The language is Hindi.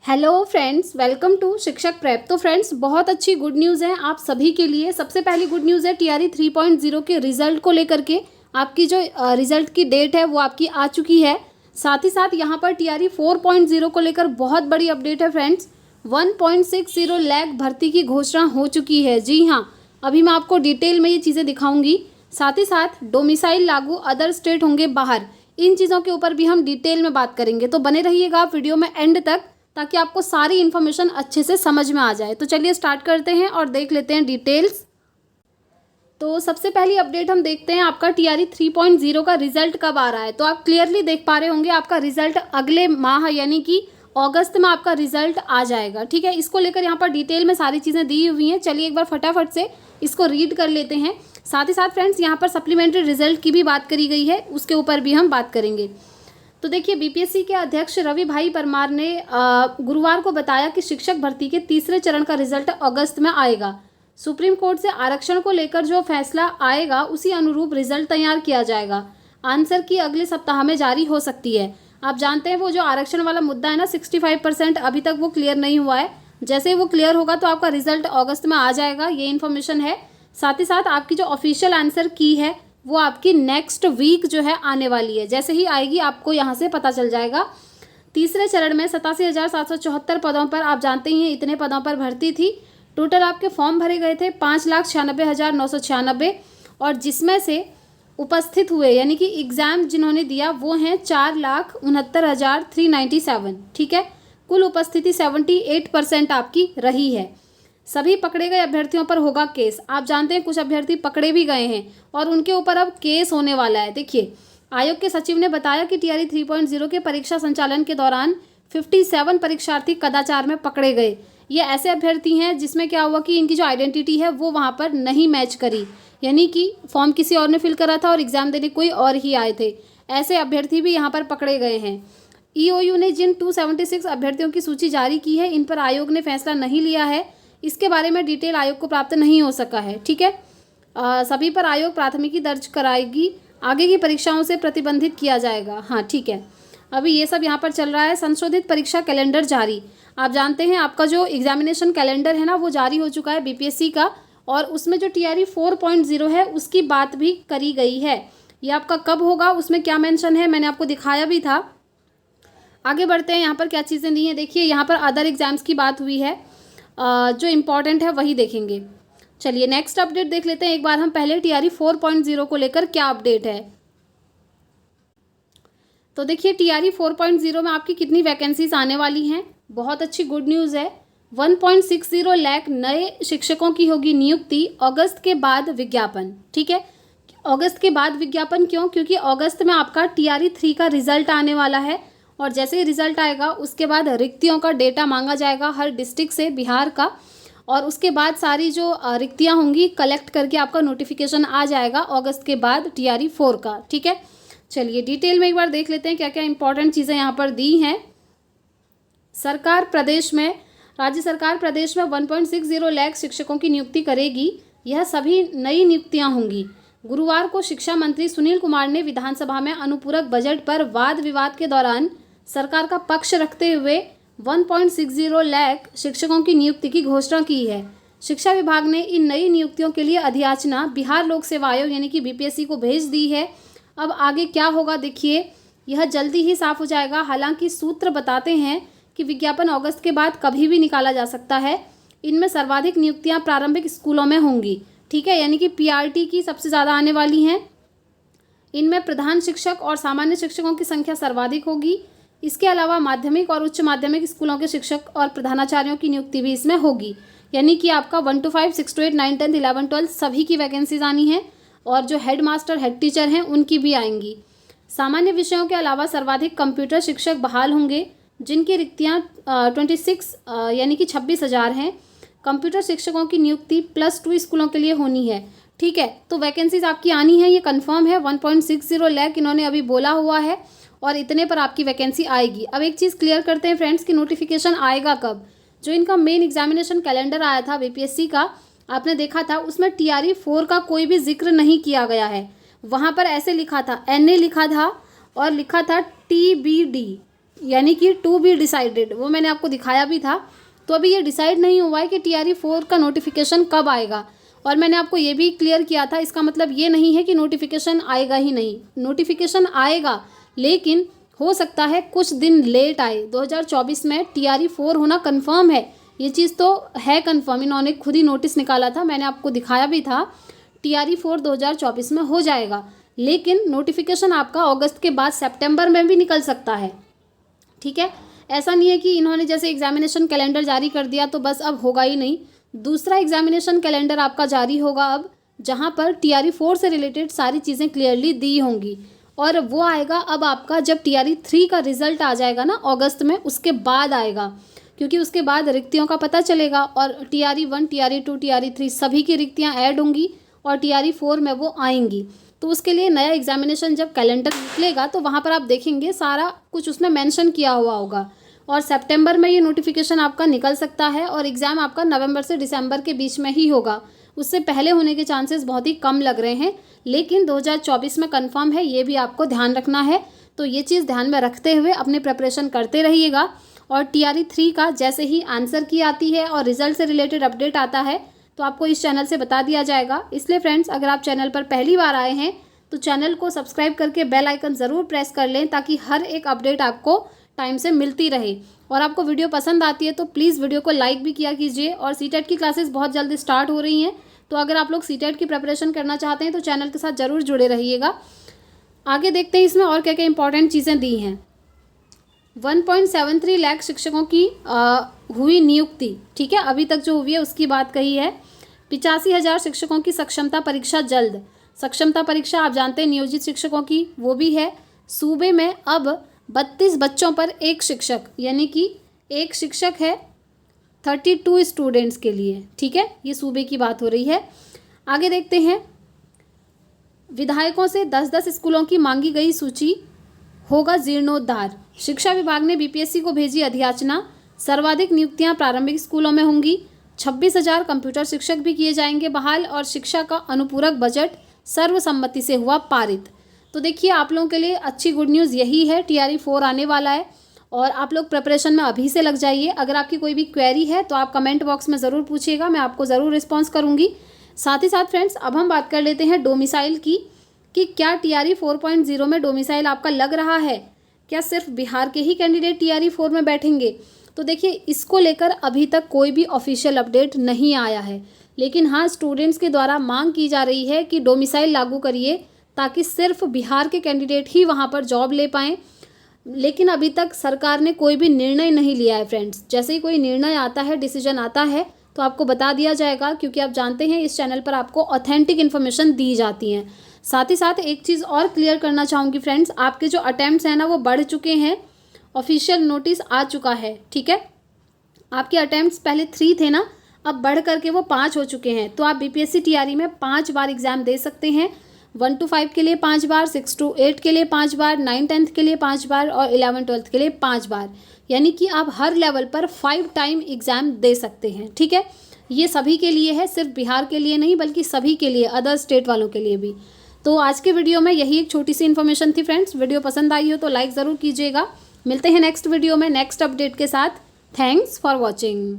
हेलो फ्रेंड्स, वेलकम टू शिक्षक प्रेप। तो फ्रेंड्स, बहुत अच्छी गुड न्यूज़ है आप सभी के लिए। सबसे पहली गुड न्यूज़ है टीआरई 3.0 के रिजल्ट को लेकर के। आपकी जो रिजल्ट की डेट है वो आपकी आ चुकी है। साथ ही साथ यहाँ पर टीआरई 4.0 को लेकर बहुत बड़ी अपडेट है फ्रेंड्स। 1.60 लाख भर्ती की घोषणा हो चुकी है। जी हाँ, अभी मैं आपको डिटेल में ये चीज़ें दिखाऊंगी। साथ ही साथ डोमिसाइल लागू, अदर स्टेट होंगे बाहर, इन चीज़ों के ऊपर भी हम डिटेल में बात करेंगे। तो बने रहिएगा आप वीडियो में एंड तक, ताकि आपको सारी इन्फॉर्मेशन अच्छे से समझ में आ जाए। तो चलिए स्टार्ट करते हैं और देख लेते हैं डिटेल्स। तो सबसे पहली अपडेट हम देखते हैं, आपका टीआरई 3.0 का रिजल्ट कब आ रहा है। तो आप क्लियरली देख पा रहे होंगे आपका रिजल्ट अगले माह यानी कि अगस्त में आपका रिजल्ट आ जाएगा। ठीक है, इसको लेकर यहाँ पर डिटेल में सारी चीज़ें दी हुई हैं। चलिए एक बार फटाफट से इसको रीड कर लेते हैं। साथ ही साथ फ्रेंड्स, यहाँ पर सप्लीमेंट्री रिजल्ट की भी बात करी गई है, उसके ऊपर भी हम बात करेंगे। तो देखिए, बीपीएससी के अध्यक्ष रवि भाई परमार ने गुरुवार को बताया कि शिक्षक भर्ती के तीसरे चरण का रिजल्ट अगस्त में आएगा। सुप्रीम कोर्ट से आरक्षण को लेकर जो फैसला आएगा उसी अनुरूप रिजल्ट तैयार किया जाएगा। आंसर की अगले सप्ताह में जारी हो सकती है। आप जानते हैं वो जो आरक्षण वाला मुद्दा है ना, 65% अभी तक वो क्लियर नहीं हुआ है। जैसे ही वो क्लियर होगा तो आपका रिजल्ट अगस्त में आ जाएगा, ये इन्फॉर्मेशन है। साथ ही साथ आपकी जो ऑफिशियल आंसर की है वो आपकी नेक्स्ट वीक जो है आने वाली है। जैसे ही आएगी आपको यहाँ से पता चल जाएगा। तीसरे चरण में 87,774 पदों पर, आप जानते ही हैं इतने पदों पर भर्ती थी। टोटल आपके फॉर्म भरे गए थे 5,96,996, और जिसमें से उपस्थित हुए यानी कि एग्ज़ाम जिन्होंने दिया वो हैं 4,69,397। ठीक है, कुल उपस्थिति 78% आपकी रही है। सभी पकड़े गए अभ्यर्थियों पर होगा केस। आप जानते हैं कुछ अभ्यर्थी पकड़े भी गए हैं और उनके ऊपर अब केस होने वाला है। देखिए, आयोग के सचिव ने बताया कि टीआरई 3.0 के परीक्षा संचालन के दौरान 57 परीक्षार्थी कदाचार में पकड़े गए। ये ऐसे अभ्यर्थी हैं जिसमें क्या हुआ कि इनकी जो आइडेंटिटी है वो वहाँ पर नहीं मैच करी, यानी कि फॉर्म किसी और ने फिल करा था और एग्जाम देने कोई और ही आए थे। ऐसे अभ्यर्थी भी यहाँ पर पकड़े गए हैं। ईओयू ने जिन 276 अभ्यर्थियों की सूची जारी की है, इन पर आयोग ने फैसला नहीं लिया है। इसके बारे में डिटेल आयोग को प्राप्त नहीं हो सका है। ठीक है, सभी पर आयोग प्राथमिकी दर्ज कराएगी। आगे की परीक्षाओं से प्रतिबंधित किया जाएगा। हाँ ठीक है, अभी ये सब यहाँ पर चल रहा है। संशोधित परीक्षा कैलेंडर जारी। आप जानते हैं आपका जो एग्जामिनेशन कैलेंडर है ना वो जारी हो चुका है बीपीएससी का, और उसमें जो टीआरई 4.0 है उसकी बात भी करी गई है। ये आपका कब होगा, उसमें क्या मेंशन है, मैंने आपको दिखाया भी था। आगे बढ़ते हैं, यहाँ पर क्या चीज़ें दी हैं। देखिए, यहाँ पर अदर एग्जाम्स की बात हुई है, जो इम्पॉर्टेंट है वही देखेंगे। चलिए नेक्स्ट अपडेट देख लेते हैं एक बार हम पहले टीआरई 4.0 को लेकर क्या अपडेट है। तो देखिए, टीआरई 4.0 में आपकी कितनी वैकेंसीज आने वाली हैं। बहुत अच्छी गुड न्यूज़ है। 1.60 लाख नए शिक्षकों की होगी नियुक्ति। अगस्त के बाद विज्ञापन। ठीक है, अगस्त के बाद विज्ञापन क्यों? क्योंकि अगस्त में आपका टीआरई 3 का रिजल्ट आने वाला है, और जैसे ही रिजल्ट आएगा उसके बाद रिक्तियों का डेटा मांगा जाएगा हर डिस्ट्रिक्ट से, बिहार का, और उसके बाद सारी जो रिक्तियां होंगी कलेक्ट करके आपका नोटिफिकेशन आ जाएगा अगस्त के बाद टीआरई 4 का। ठीक है, चलिए डिटेल में एक बार देख लेते हैं क्या क्या इंपॉर्टेंट चीज़ें यहाँ पर दी हैं। राज्य सरकार प्रदेश में 1.60 लाख शिक्षकों की नियुक्ति करेगी। यह सभी नई नियुक्तियाँ होंगी। गुरुवार को शिक्षा मंत्री सुनील कुमार ने विधानसभा में अनुपूरक बजट पर वाद विवाद के दौरान सरकार का पक्ष रखते हुए 1.60 लाख शिक्षकों की नियुक्ति की घोषणा की है। शिक्षा विभाग ने इन नई नियुक्तियों के लिए अधियाचना बिहार लोक सेवा आयोग यानी कि बीपीएससी को भेज दी है। अब आगे क्या होगा देखिए, यह जल्दी ही साफ हो जाएगा। हालांकि सूत्र बताते हैं कि विज्ञापन अगस्त के बाद कभी भी निकाला जा सकता है। इनमें सर्वाधिक नियुक्तियाँ प्रारंभिक स्कूलों में होंगी। ठीक है, यानी कि पीआरटी की सबसे ज़्यादा आने वाली हैं। इनमें प्रधान शिक्षक और सामान्य शिक्षकों की संख्या सर्वाधिक होगी। इसके अलावा माध्यमिक और उच्च माध्यमिक स्कूलों के शिक्षक और प्रधानाचार्यों की नियुक्ति भी इसमें होगी। यानी कि आपका 1 to 5, 6 to 8, 9, 10, 11, 12 सभी की वैकेंसीज आनी है, और जो हेड मास्टर हेड टीचर हैं उनकी भी आएंगी। सामान्य विषयों के अलावा सर्वाधिक कंप्यूटर शिक्षक बहाल होंगे, जिनकी रिक्तियाँ 26 यानी कि 26,000 हैं। कंप्यूटर शिक्षकों की नियुक्ति +2 स्कूलों के लिए होनी है। ठीक है, तो वैकेंसीज आपकी आनी है, ये कंफर्म है। 1.60 लाख इन्होंने अभी बोला हुआ है, और इतने पर आपकी वैकेंसी आएगी। अब एक चीज़ क्लियर करते हैं फ्रेंड्स कि नोटिफिकेशन आएगा कब। जो इनका मेन एग्जामिनेशन कैलेंडर आया था बीपीएससी का, आपने देखा था, उसमें टीआरई 4 का कोई भी जिक्र नहीं किया गया है। वहाँ पर ऐसे लिखा था, एनए लिखा था और लिखा था टीबीडी। यानी कि टू बी डिसाइडेड, वो मैंने आपको दिखाया भी था। तो अभी ये डिसाइड नहीं हुआ है कि TRE 4 का नोटिफिकेशन कब आएगा, और मैंने आपको ये भी क्लियर किया था, इसका मतलब ये नहीं है कि नोटिफिकेशन आएगा ही नहीं, नोटिफिकेशन आएगा, लेकिन हो सकता है कुछ दिन लेट आए। 2024 में TRE 4 होना कंफर्म है, ये चीज़ तो है कंफर्म, इन्होंने खुद ही नोटिस निकाला था, मैंने आपको दिखाया भी था। TRE 4 2024 में हो जाएगा, लेकिन नोटिफिकेशन आपका अगस्त के बाद सितंबर में भी निकल सकता है, ठीक है। ऐसा नहीं है कि इन्होंने जैसे एग्जामिनेशन कैलेंडर जारी कर दिया तो बस अब होगा ही नहीं। दूसरा एग्जामिनेशन कैलेंडर आपका जारी होगा अब, जहाँ पर TRE 4 से रिलेटेड सारी चीज़ें क्लियरली दी होंगी, और वो आएगा अब आपका जब TRE 3 का रिजल्ट आ जाएगा ना अगस्त में, उसके बाद आएगा, क्योंकि उसके बाद रिक्तियों का पता चलेगा, और TRE 1, TRE 2, TRE 3 सभी की रिक्तियाँ ऐड होंगी और TRE 4 में वो आएंगी। तो उसके लिए नया एग्जामिनेशन जब कैलेंडर निकलेगा तो वहाँ पर आप देखेंगे सारा कुछ उसमें मेंशन किया हुआ होगा, और सितंबर में ये नोटिफिकेशन आपका निकल सकता है, और एग्ज़ाम आपका नवंबर से दिसंबर के बीच में ही होगा, उससे पहले होने के चांसेस बहुत ही कम लग रहे हैं, लेकिन 2024 में कंफर्म है, ये भी आपको ध्यान रखना है। तो ये चीज़ ध्यान में रखते हुए अपने प्रिपरेशन करते रहिएगा, और TRE 3 का जैसे ही आंसर की आती है और रिजल्ट से रिलेटेड अपडेट आता है तो आपको इस चैनल से बता दिया जाएगा। इसलिए फ्रेंड्स, अगर आप चैनल पर पहली बार आए हैं तो चैनल को सब्सक्राइब करके बेल आइकन ज़रूर प्रेस कर लें, ताकि हर एक अपडेट आपको टाइम से मिलती रहे। और आपको वीडियो पसंद आती है तो प्लीज़ वीडियो को लाइक भी किया कीजिए। और CTET की क्लासेस बहुत जल्दी स्टार्ट हो रही हैं, तो अगर आप लोग CTET की प्रिपरेशन करना चाहते हैं तो चैनल के साथ ज़रूर जुड़े रहिएगा। आगे देखते हैं इसमें और क्या क्या इंपॉर्टेंट चीज़ें दी हैं। 1.73 लाख शिक्षकों की हुई नियुक्ति, ठीक है, अभी तक जो हुई है उसकी बात कही है। 85,000 शिक्षकों की सक्षमता परीक्षा जल्द। सक्षमता परीक्षा आप जानते हैं नियोजित शिक्षकों की, वो भी है। सूबे में अब 32 बच्चों पर एक शिक्षक, यानी कि एक शिक्षक है 32 स्टूडेंट्स के लिए, ठीक है, ये सूबे की बात हो रही है। आगे देखते हैं, विधायकों से 10-10 स्कूलों की मांगी गई सूची होगा जीर्णोद्धार। शिक्षा विभाग ने BPSC को भेजी अधियाचना। सर्वाधिक नियुक्तियां प्रारंभिक स्कूलों में होंगी। 26,000 कंप्यूटर शिक्षक भी किए जाएंगे बहाल, और शिक्षा का अनुपूरक बजट सर्वसम्मति से हुआ पारित। तो देखिए, आप लोगों के लिए अच्छी गुड न्यूज़ यही है, TRE 4 आने वाला है, और आप लोग प्रिपरेशन में अभी से लग जाइए। अगर आपकी कोई भी क्वेरी है तो आप कमेंट बॉक्स में ज़रूर पूछिएगा, मैं आपको ज़रूर रिस्पॉन्स करूँगी। साथ ही साथ फ्रेंड्स, अब हम बात कर लेते हैं डोमिसाइल की, कि क्या TRE 4.0 में डोमिसाइल आपका लग रहा है? क्या सिर्फ बिहार के ही कैंडिडेट TRE 4 में बैठेंगे? तो देखिए, इसको लेकर अभी तक कोई भी ऑफिशियल अपडेट नहीं आया है, लेकिन हाँ, स्टूडेंट्स के द्वारा मांग की जा रही है कि डोमिसाइल लागू करिए, ताकि सिर्फ बिहार के कैंडिडेट ही वहाँ पर जॉब ले पाएँ। लेकिन अभी तक सरकार ने कोई भी निर्णय नहीं लिया है फ्रेंड्स। जैसे ही कोई निर्णय आता है, डिसीजन आता है, तो आपको बता दिया जाएगा, क्योंकि आप जानते हैं इस चैनल पर आपको ऑथेंटिक इन्फॉर्मेशन दी जाती हैं। साथ ही साथ एक चीज़ और क्लियर करना चाहूँगी फ्रेंड्स, आपके जो अटैम्प्ट्स हैं ना वो बढ़ चुके हैं, ऑफिशियल नोटिस आ चुका है, ठीक है। आपके अटैम्प्ट्स पहले 3 थे ना, अब बढ़ करके वो 5 हो चुके हैं। तो आप BPSC TRE में 5 बार एग्जाम दे सकते हैं। 1 to 5 के लिए 5 बार, 6 to 8 के लिए 5 बार, 9-10 के लिए 5 बार, और 11-12 के लिए 5 बार, यानी कि आप हर लेवल पर 5 टाइम एग्ज़ाम दे सकते हैं, ठीक है। ये सभी के लिए है, सिर्फ बिहार के लिए नहीं, बल्कि सभी के लिए, अदर स्टेट वालों के लिए भी। तो आज के वीडियो में यही एक छोटी सी इन्फॉर्मेशन थी फ्रेंड्स। वीडियो पसंद आई हो तो लाइक ज़रूर कीजिएगा। मिलते हैं नेक्स्ट वीडियो में नेक्स्ट अपडेट के साथ। Thanks for watching.